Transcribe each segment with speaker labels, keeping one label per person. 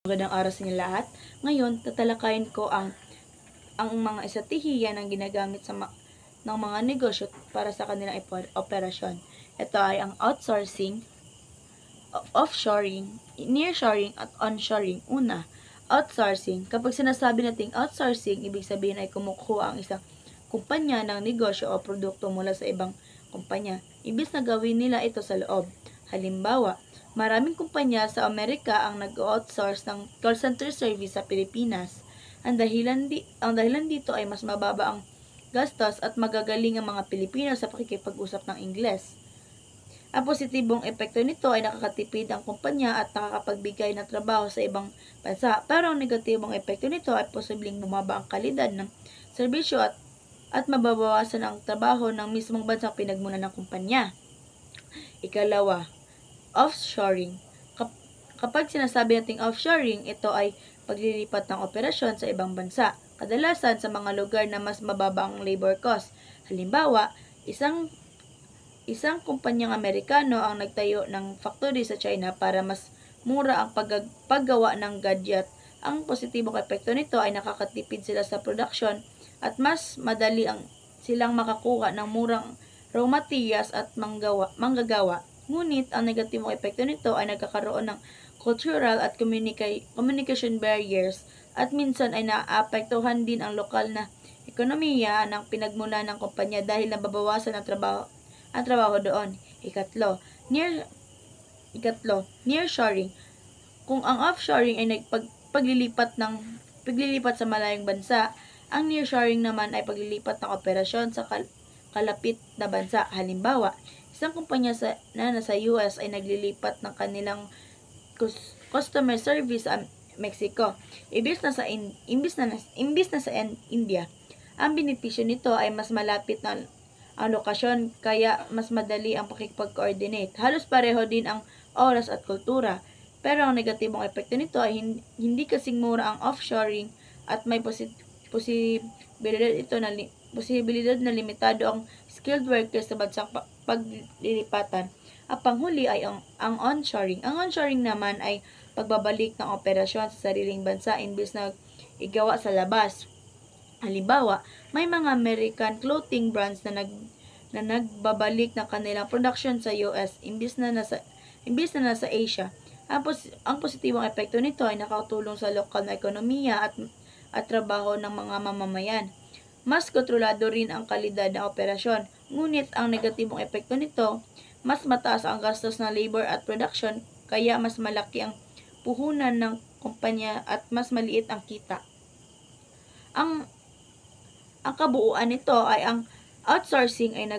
Speaker 1: Magandang araw sa inyo lahat. Ngayon, tatalakayin ko ang mga estratehiya ng ginagamit ng mga negosyo para sa kanilang operasyon. Ito ay ang outsourcing, offshoring, nearshoring, at onshoring. Una, outsourcing. Kapag sinasabi nating outsourcing, ibig sabihin ay kumukuha ang isang kumpanya ng negosyo o produkto mula sa ibang kumpanya. Ibig na gawin nila ito sa loob. Halimbawa, maraming kumpanya sa Amerika ang nag-outsource ng call center service sa Pilipinas. Ang dahilan dito ay mas mababa ang gastos at magagaling ang mga Pilipino sa pakikipag-usap ng Ingles. Ang positibong epekto nito ay nakakatipid ang kumpanya at nakakapagbigay ng trabaho sa ibang bansa. Pero ang negatibong epekto nito ay posibleng bumaba ang kalidad ng serbisyo at mababawasan ang trabaho ng mismong bansang pinagmulan ng kumpanya. Ikalawa, offshoring. Kapag sinasabi nating offshoring, ito ay paglilipat ng operasyon sa ibang bansa, kadalasan sa mga lugar na mas mababa ang labor cost. Halimbawa, isang kumpanyang Amerikano ang nagtayo ng factory sa China para mas mura ang paggawa ng gadget. Ang positibong epekto nito ay nakakatipid sila sa production at mas madali silang makakuha ng murang raw materials at manggagawa. Ngunit, ang negatibong epekto nito ay nagkakaroon ng cultural at communication barriers at minsan ay naapektuhan din ang lokal na ekonomiya ng pinagmula ng kumpanya dahil nababawasan ang trabaho doon. Ikatlo, nearshoring. Kung ang offshoring ay paglilipat sa malayong bansa, ang nearshoring naman ay paglilipat ng operasyon sa kalapit na bansa. Halimbawa, isang kumpanya na nasa US ay naglilipat ng kanilang customer service sa Mexico. Imbis na sa India. Ang benepisyo nito ay mas malapit na ang lokasyon, kaya mas madali ang pakikipag-coordinate. Halos pareho din ang oras at kultura. Pero ang negatibong epekto nito ay hindi kasing mura ang offshoring at may posibilidad na limitado ang skilled workers sa bansang paglilipatan. At panghuli ay ang onshoring. Ang onshoring naman ay pagbabalik ng operasyon sa sariling bansa imbes na igawa sa labas. Halimbawa, may mga American clothing brands na nagbabalik ng kanilang production sa US imbes na nasa Asia. Ang positibong epekto nito ay nakatulong sa lokal na ekonomiya at trabaho ng mga mamamayan. Mas kontrolado rin ang kalidad ng operasyon. Ngunit ang negatibong epekto nito, mas mataas ang gastos ng labor at production, kaya mas malaki ang puhunan ng kumpanya at mas maliit ang kita. Ang kabuuan nito ay ang outsourcing ay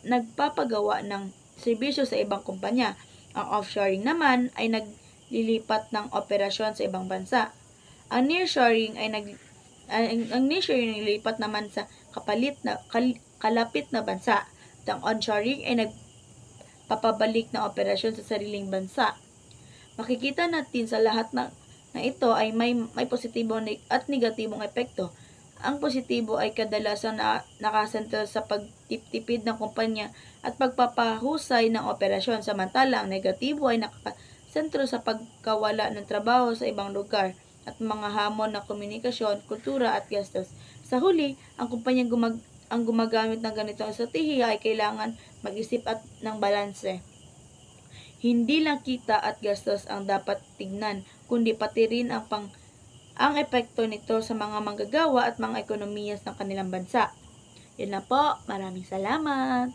Speaker 1: nagpapagawa ng serbisyo sa ibang kumpanya. Ang offshoring naman ay naglilipat ng operasyon sa ibang bansa. Ang nearshoring ay naglilipat naman sa kalapit na bansa. At ang onshoring ay nagpapabalik ng operasyon sa sariling bansa. Makikita natin sa lahat na ito ay may positibong at negatibong epekto. Ang positibo ay kadalasan nakasentro sa pagtipid ng kumpanya at pagpapahusay ng operasyon, samantala ang negatibo ay nakasentro sa pagkawala ng trabaho sa ibang lugar at mga hamon na komunikasyon, kultura at gastos. Sa huli, ang kumpanyang gumagamit ng ganitong estratehiya ay kailangan mag-isip ng balanse. Hindi lang kita at gastos ang dapat tignan, kundi pati rin ang epekto nito sa mga manggagawa at mga ekonomiya ng kanilang bansa. Yun na po. Maraming salamat.